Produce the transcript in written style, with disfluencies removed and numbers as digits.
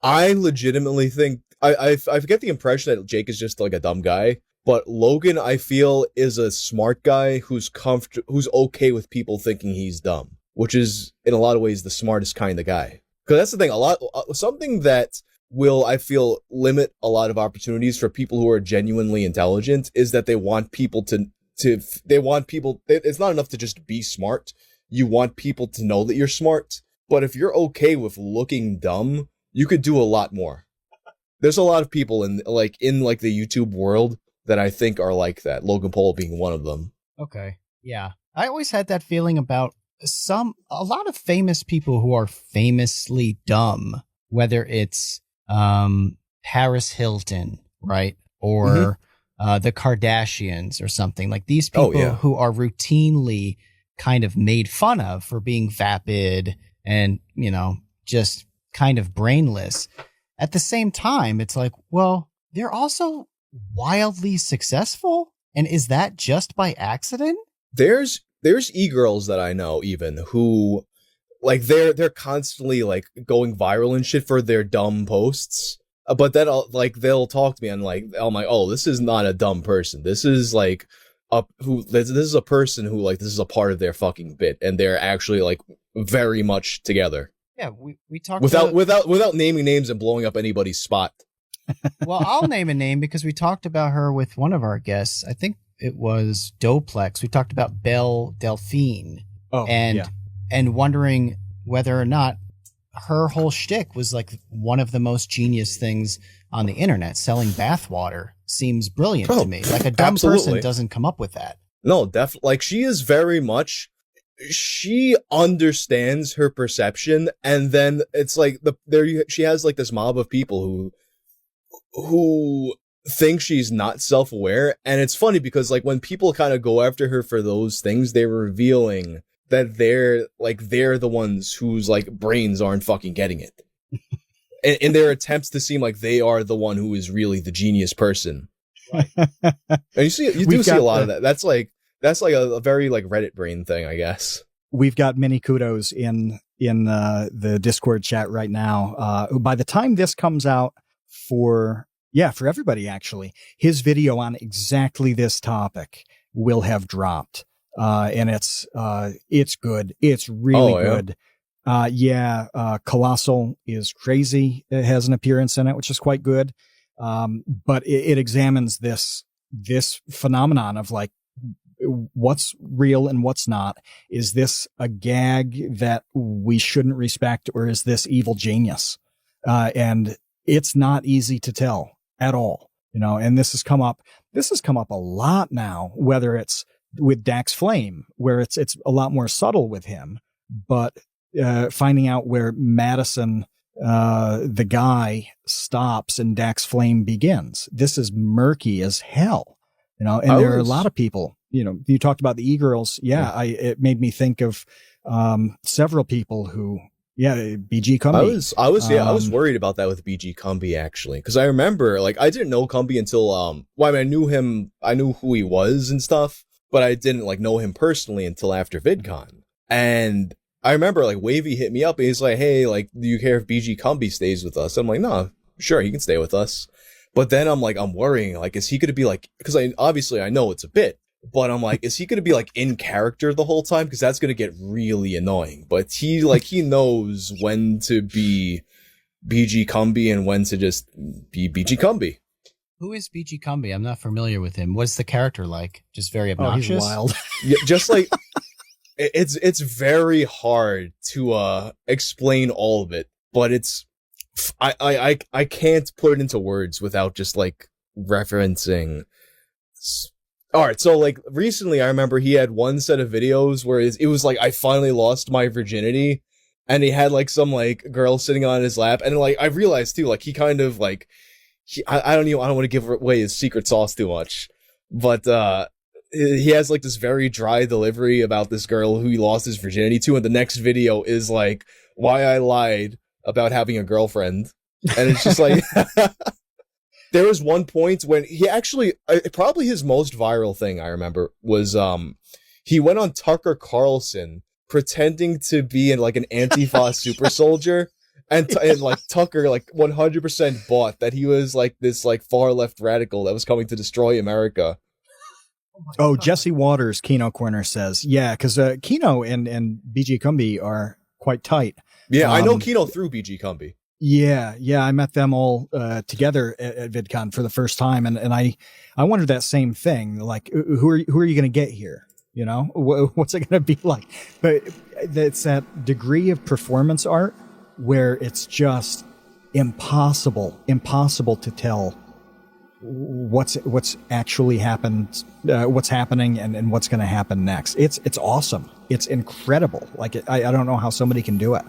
I legitimately think I get the impression that Jake is just like a dumb guy, but Logan I feel is a smart guy who's okay with people thinking he's dumb, which is in a lot of ways the smartest kind of guy. Because that's the thing, something that will I feel limit a lot of opportunities for people who are genuinely intelligent is that they want people it's not enough to just be smart. You want people to know that you're smart. But if you're okay with looking dumb, you could do a lot more. There's a lot of people in the YouTube world that I think are like that. Logan Paul being one of them. Okay. Yeah. I always had that feeling about a lot of famous people who are famously dumb, whether it's Paris Hilton, right? Or the Kardashians or something. Like these people who are routinely kind of made fun of for being vapid and, just kind of brainless. At the same time, it's like, well, they're also wildly successful. And is that just by accident? There's e-girls that I know even who like they're constantly like going viral and shit for their dumb posts. But then they'll talk to me and I'm like, oh, this is not a dumb person. This is like this is a person who like this is a part of their fucking bit and they're actually like very much together. Yeah, we talked without naming names and blowing up anybody's spot. Well, I'll name a name because we talked about her with one of our guests. I think it was Doplex. We talked about Belle Delphine. Oh, and wondering whether or not her whole shtick was like one of the most genius things on the internet. Selling bathwater seems brilliant to me. Like a dumb person doesn't come up with that. No, definitely. Like she is very much. She understands her perception, and then it's like she has like this mob of people who think she's not self-aware, and it's funny because like when people kind of go after her for those things, they're revealing that they're the ones whose like brains aren't fucking getting it. in their attempts to seem like they are the one who is really the genius person. Right. And you do see a lot of that. That's like a very like Reddit brain thing, I guess. We've got many kudos in the Discord chat right now. By the time this comes out for everybody, actually, his video on exactly this topic will have dropped. And it's good. It's really good. Colossal is crazy. It has an appearance in it, which is quite good. But it examines this phenomenon of like, what's real and what's not. Is this a gag that we shouldn't respect, or is this evil genius? And it's not easy to tell at all, and this has come up a lot now, whether it's with Dax Flame, where it's a lot more subtle with him, but finding out where Madison, the guy, stops and Dax Flame begins. This is murky as hell, and there are a lot of people, you talked about the e-girls. It made me think of several people who, BG Kumbi. I was worried about that with BG Kumbi actually, because I remember like I didn't know Kumbi until I knew him, I knew who he was and stuff, but I didn't like know him personally until after VidCon. And I remember like Wavy hit me up and he's like, hey, like, do you care if BG Kumbi stays with us? I'm like, no, sure, he can stay with us. But then I'm worrying, like, is he going to be like, because I know it's a bit, but I'm like, is he going to be like in character the whole time? Because that's going to get really annoying. But he knows when to be BG Kumbi and when to just be BG Kumbi. Who is BG Kumbi? I'm not familiar with him. What's the character like? Just very obnoxious? He's wild. Yeah, just like, it's very hard to explain all of it, but I can't put it into words without just like referencing. All right, so like recently I remember he had one set of videos where it was like I finally lost my virginity, and he had like some like girl sitting on his lap, and like I realized too, like he kind of like I don't want to give away his secret sauce too much, but he has like this very dry delivery about this girl who he lost his virginity to, and the next video is like why I lied about having a girlfriend, and it's just like. There was one point when he actually, probably his most viral thing I remember was, he went on Tucker Carlson pretending to be in like an Antifa super soldier. and like Tucker like 100% bought that he was like this like far left radical that was coming to destroy America. Oh, Jesse Waters, Kino Corner says, yeah, because Kino and BG Kumbi are quite tight. Yeah, I know Kino through BG Kumbi. Yeah, I met them all together at VidCon for the first time, and I wondered that same thing. Like, who are you going to get here? You know, what's it going to be like? But it's that degree of performance art where it's just impossible to tell what's actually happened, what's happening, and what's going to happen next. It's awesome. It's incredible. Like I don't know how somebody can do it.